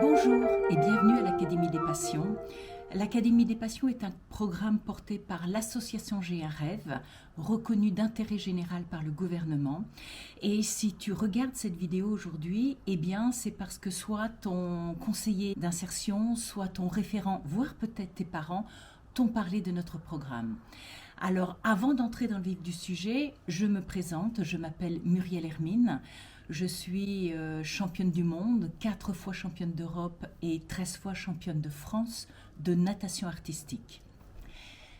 Bonjour et bienvenue à l'Académie des Passions. L'Académie des Passions est un programme porté par l'association J'ai un rêve, reconnu d'intérêt général par le gouvernement. Et si tu regardes cette vidéo aujourd'hui, eh bien c'est parce que soit ton conseiller d'insertion, soit ton référent, voire peut-être tes parents, t'ont parlé de notre programme. Alors avant d'entrer dans le vif du sujet, je me présente, je m'appelle Muriel Hermine. Je suis championne du monde, 4 fois championne d'Europe et 13 fois championne de France de natation artistique.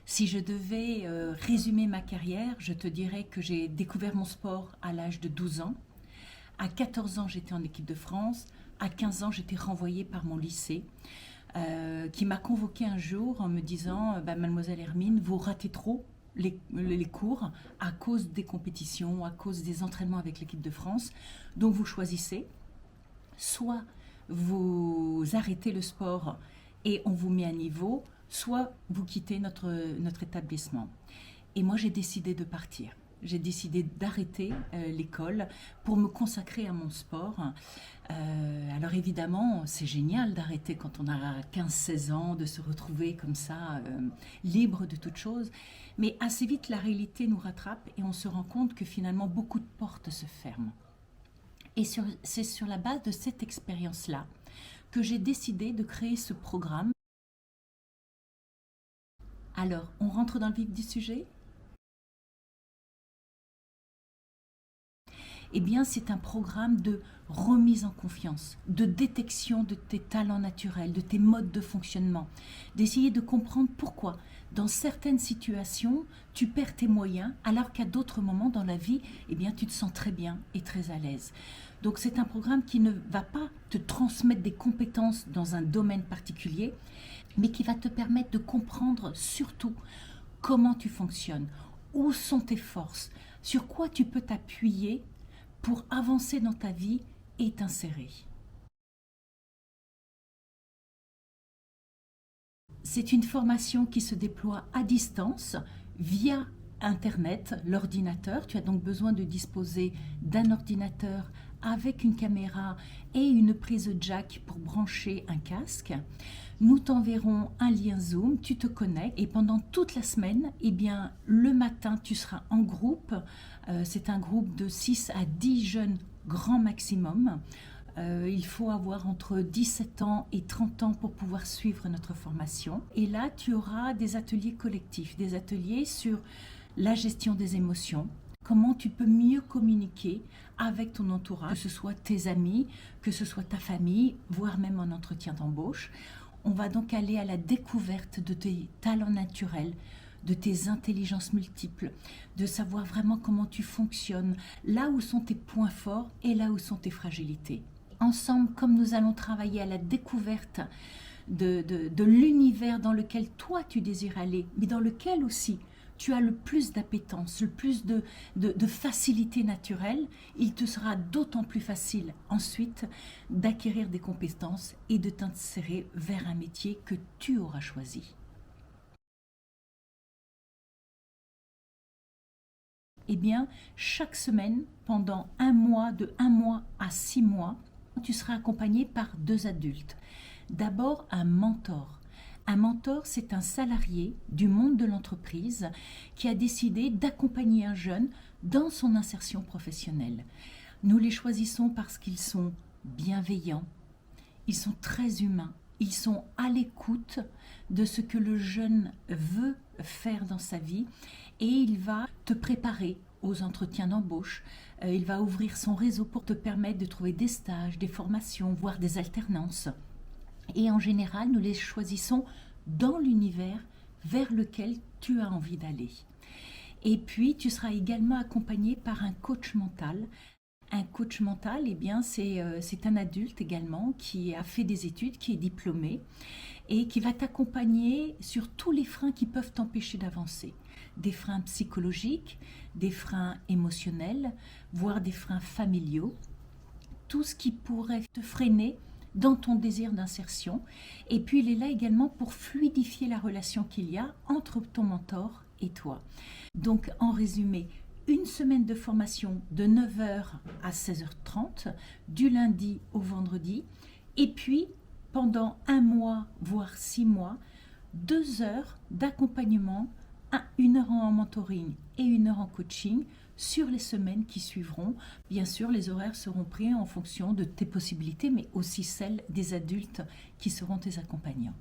Si je devais résumer ma carrière, je te dirais que j'ai découvert mon sport à l'âge de 12 ans. À 14 ans, j'étais en équipe de France. À 15 ans, j'étais renvoyée par mon lycée qui m'a convoquée un jour en me disant Mademoiselle Hermine, vous ratez trop les cours à cause des compétitions, à cause des entraînements avec l'équipe de France. Donc vous choisissez, soit vous arrêtez le sport et on vous met à niveau, soit vous quittez notre établissement. Et moi j'ai décidé de partir. J'ai décidé d'arrêter l'école pour me consacrer à mon sport. Alors évidemment, c'est génial d'arrêter quand on a 15-16 ans, de se retrouver comme ça, libre de toute chose. Mais assez vite, la réalité nous rattrape et on se rend compte que finalement, beaucoup de portes se ferment. Et c'est sur la base de cette expérience-là que j'ai décidé de créer ce programme. Alors, on rentre dans le vif du sujet ? Eh bien, c'est un programme de remise en confiance, de détection de tes talents naturels, de tes modes de fonctionnement, d'essayer de comprendre pourquoi, dans certaines situations, tu perds tes moyens, alors qu'à d'autres moments dans la vie, eh bien, tu te sens très bien et très à l'aise. Donc, c'est un programme qui ne va pas te transmettre des compétences dans un domaine particulier, mais qui va te permettre de comprendre surtout comment tu fonctionnes, où sont tes forces, sur quoi tu peux t'appuyer pour avancer dans ta vie et t'insérer. C'est une formation qui se déploie à distance via Internet, l'ordinateur. Tu as donc besoin de disposer d'un ordinateur avec une caméra et une prise jack pour brancher un casque. Nous t'enverrons un lien Zoom, tu te connectes et pendant toute la semaine, eh bien, le matin, tu seras en groupe. C'est un groupe de 6 à 10 jeunes grand maximum. Il faut avoir entre 17 ans et 30 ans pour pouvoir suivre notre formation. Et là, tu auras des ateliers collectifs, des ateliers sur la gestion des émotions, comment tu peux mieux communiquer avec ton entourage, que ce soit tes amis, que ce soit ta famille, voire même en entretien d'embauche. On va donc aller à la découverte de tes talents naturels, de tes intelligences multiples, de savoir vraiment comment tu fonctionnes, là où sont tes points forts et là où sont tes fragilités. Ensemble, comme nous allons travailler à la découverte de l'univers dans lequel toi tu désires aller, mais dans lequel aussi tu as le plus d'appétence, le plus de facilité naturelle, il te sera d'autant plus facile ensuite d'acquérir des compétences et de t'insérer vers un métier que tu auras choisi. Eh bien, chaque semaine, pendant de 1 mois à 6 mois, tu seras accompagné par 2 adultes. D'abord, un mentor. Un mentor, c'est un salarié du monde de l'entreprise qui a décidé d'accompagner un jeune dans son insertion professionnelle. Nous les choisissons parce qu'ils sont bienveillants, ils sont très humains, ils sont à l'écoute de ce que le jeune veut faire dans sa vie et il va te préparer aux entretiens d'embauche. Il va ouvrir son réseau pour te permettre de trouver des stages, des formations, voire des alternances. Et en général, nous les choisissons dans l'univers vers lequel tu as envie d'aller. Et puis, tu seras également accompagné par un coach mental. Un coach mental, eh bien, c'est un adulte également qui a fait des études, qui est diplômé et qui va t'accompagner sur tous les freins qui peuvent t'empêcher d'avancer. Des freins psychologiques, des freins émotionnels, voire des freins familiaux. Tout ce qui pourrait te freiner dans ton désir d'insertion. Et puis, il est là également pour fluidifier la relation qu'il y a entre ton mentor et toi. Donc, en résumé, une semaine de formation de 9h à 16h30, du lundi au vendredi, et puis pendant 1 mois, voire 6 mois, 2 heures d'accompagnement, 1 heure en mentoring et 1 heure en coaching sur les semaines qui suivront. Bien sûr, les horaires seront pris en fonction de tes possibilités, mais aussi celles des adultes qui seront tes accompagnants.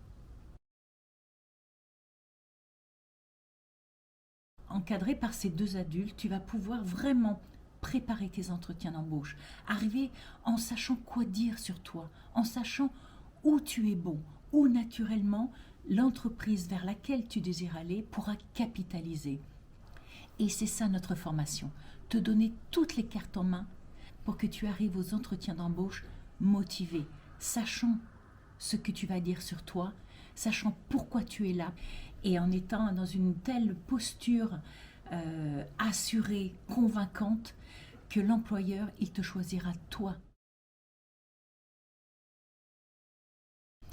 Encadré par ces 2 adultes, tu vas pouvoir vraiment préparer tes entretiens d'embauche, arriver en sachant quoi dire sur toi, en sachant où tu es bon, où naturellement l'entreprise vers laquelle tu désires aller pourra capitaliser. Et c'est ça notre formation, te donner toutes les cartes en main pour que tu arrives aux entretiens d'embauche motivé, sachant ce que tu vas dire sur toi, sachant pourquoi tu es là et en étant dans une telle posture assurée, convaincante, que l'employeur, il te choisira toi.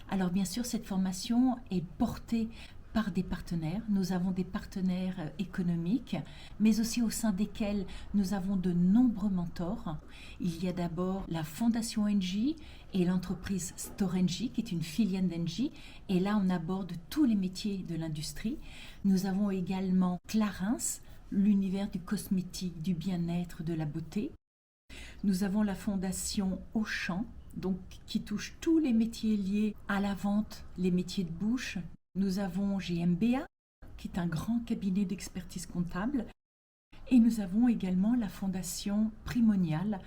Alors bien sûr, cette formation est portée par des partenaires. Nous avons des partenaires économiques, mais aussi au sein desquels nous avons de nombreux mentors. Il y a d'abord la Fondation Engie et l'entreprise Storengy, qui est une filiale d'Engie. Et là, on aborde tous les métiers de l'industrie. Nous avons également Clarins, l'univers du cosmétique, du bien-être, de la beauté. Nous avons la Fondation Auchan, donc qui touche tous les métiers liés à la vente, les métiers de bouche. Nous avons GMBA, qui est un grand cabinet d'expertise comptable. Et nous avons également la Fondation Primonial.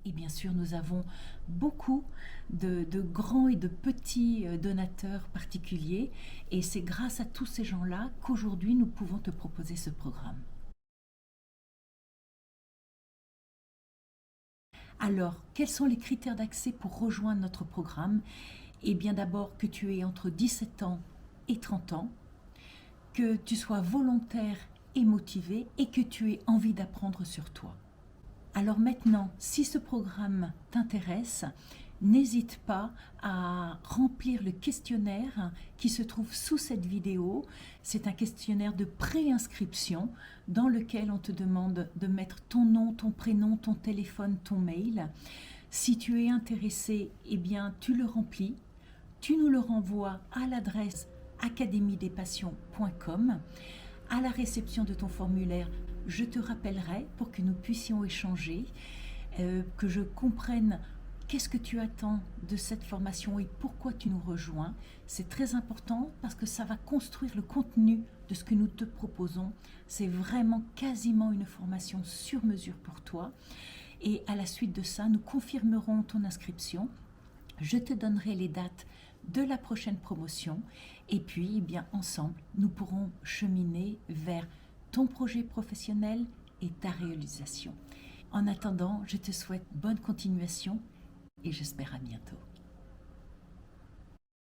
Et bien sûr, nous avons beaucoup de grands et de petits donateurs particuliers. Et c'est grâce à tous ces gens-là qu'aujourd'hui, nous pouvons te proposer ce programme. Alors, quels sont les critères d'accès pour rejoindre notre programme? Eh bien d'abord que tu aies entre 17 ans et 30 ans, que tu sois volontaire et motivé et que tu aies envie d'apprendre sur toi. Alors maintenant, si ce programme t'intéresse, n'hésite pas à remplir le questionnaire qui se trouve sous cette vidéo. C'est un questionnaire de préinscription dans lequel on te demande de mettre ton nom, ton prénom, ton téléphone, ton mail. Si tu es intéressé, eh bien tu le remplis, tu nous le renvoies à l'adresse academiedespassions.com. À la réception de ton formulaire, je te rappellerai pour que nous puissions échanger, que je comprenne qu'est-ce que tu attends de cette formation et pourquoi tu nous rejoins. C'est très important parce que ça va construire le contenu de ce que nous te proposons. C'est vraiment quasiment une formation sur mesure pour toi. Et à la suite de ça, nous confirmerons ton inscription. Je te donnerai les dates de la prochaine promotion et puis eh bien ensemble nous pourrons cheminer vers ton projet professionnel et ta réalisation. En attendant, je te souhaite bonne continuation et j'espère à bientôt.